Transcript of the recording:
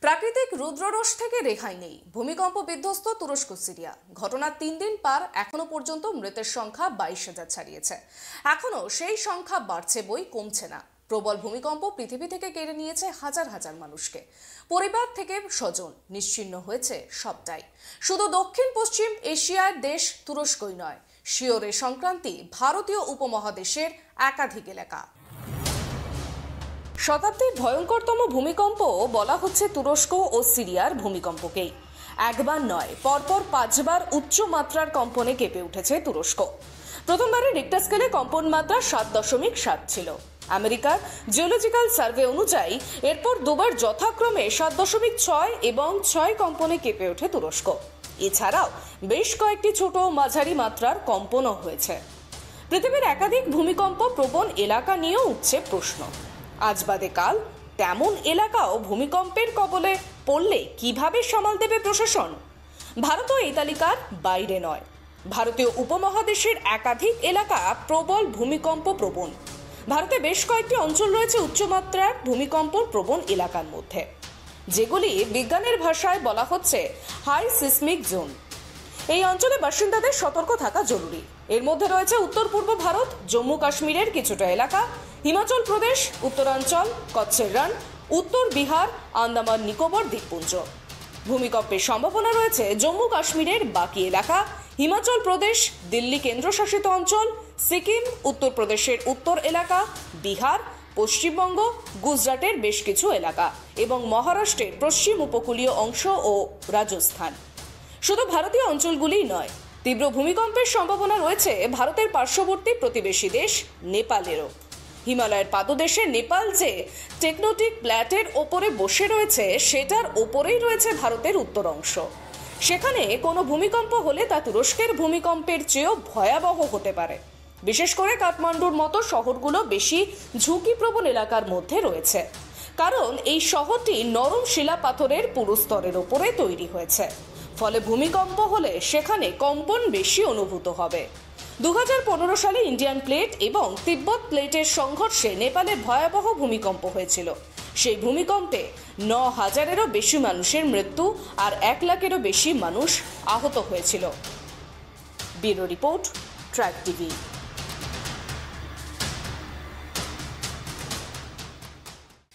প্রাকৃতিক রুদ্ররোষ থেকে রেহাই নেই। ভূমিকম্প বিধ্বস্ত তুরস্ক সিরিয়া। ঘটনার 3 দিন পার এখনো পর্যন্ত মৃতের সংখ্যা 22,000 ছাড়িয়েছে। এখনো সেই সংখ্যা বাড়ছে বই কমছে না। প্রবল ভূমিকম্প পৃথিবী থেকে কেড়ে নিয়েছে হাজার হাজার মানুষকে। পরিবার থেকে স্বজন নিশ্চিহ্ন হয়েছে সবটাই। শুধু দক্ষিণ পশ্চিম এশিয়ার দেশ তুরস্কই নয়, শিওরে সংক্রান্তি ভারতীয় উপমহাদেশের একাধিক এলাকা। শতাব্দীর ভয়ঙ্করতম ভূমিকম্প বলা হচ্ছে তুরস্ক ও সিরিয়ার ভূমিকম্পকেই। একবার নয়, পরপর 5 বার উচ্চ মাত্রার কম্পনে কেঁপে উঠেছে তুরস্ক। প্রথমবারে রিক্টার স্কেলে কম্পন মাত্রা 7.7 ছিল। আমেরিকার জিওলজিক্যাল সার্ভে অনুযায়ী এরপর দুবার যথাক্রমে 7.6 এবং 6 কম্পনে কেঁপে ওঠে তুরস্ক। এছাড়াও বেশ কয়েকটি ছোট ও মাঝারি মাত্রার কম্পনও হয়েছে। পৃথিবীর একাধিক ভূমিকম্প প্রবণ এলাকা নিয়েও উঠছে প্রশ্ন। আজ বাদে কাল তেমন এলাকাও ভূমিকম্পের কবলে পড়লে কিভাবে সামাল দেবে প্রশাসন? ভারতও এই তালিকার বাইরে নয়। ভারতীয় উপমহাদেশের একাধিক এলাকা প্রবল ভূমিকম্প প্রবণ। ভারতে বেশ কয়েকটি অঞ্চল রয়েছে উচ্চমাত্রার ভূমিকম্প প্রবণ এলাকার মধ্যে, যেগুলি বিজ্ঞানের ভাষায় বলা হচ্ছে হাই সিসমিক জোন। এই অঞ্চলে বাসিন্দাদের সতর্ক থাকা জরুরি। এর মধ্যে রয়েছে উত্তর পূর্ব ভারত, জম্মু কাশ্মীরের কিছুটা এলাকা, হিমাচল প্রদেশ, উত্তরাঞ্চল, কচ্ছের রান, উত্তর বিহার, আন্দামান নিকোবর দ্বীপপুঞ্জ। ভূমিকম্পের সম্ভাবনা রয়েছে জম্মু কাশ্মীরের বাকি এলাকা, হিমাচল প্রদেশ, দিল্লি কেন্দ্রশাসিত অঞ্চল, সিকিম, উত্তরপ্রদেশের উত্তর এলাকা, বিহার, পশ্চিমবঙ্গ, গুজরাটের বেশ কিছু এলাকা এবং মহারাষ্ট্রের পশ্চিম উপকূলীয় অংশ ও রাজস্থান। শুধু ভারতীয় অঞ্চলগুলিই নয়, তীব্র ভূমিকম্পের সম্ভাবনা রয়েছে ভারতের পার্শ্ববর্তী প্রতিবেশী দেশ নেপালেরও। হিমালয়ের পাদদেশে নেপাল যে টেকটোনিক প্ল্যাটের ওপরে বসে রয়েছে, সেটার ওপরেই রয়েছে ভারতের উত্তর অংশ। সেখানে কোনো ভূমিকম্প হলে তা তুরস্কের ভূমিকম্পের চেয়েও ভয়াবহ হতে পারে। বিশেষ করে কাঠমান্ডুর মতো শহরগুলো বেশি ঝুঁকিপ্রবণ এলাকার মধ্যে রয়েছে, কারণ এই শহরটি নরম শিলা পাথরের পুরু স্তরের ওপরে তৈরি হয়েছে। ফলে ভূমিকম্প হলে সেখানে কম্পন বেশি অনুভূত হবে। 2015 সালে ইন্ডিয়ান প্লেট এবং তিব্বত প্লেটের সংঘর্ষে নেপালে ভয়াবহ ভূমিকম্প হয়েছিল। সেই ভূমিকম্পে 9,000-এরও বেশি মানুষের মৃত্যু আর 1 লাখেরও বেশি মানুষ আহত হয়েছিল। Bureau report, track TV.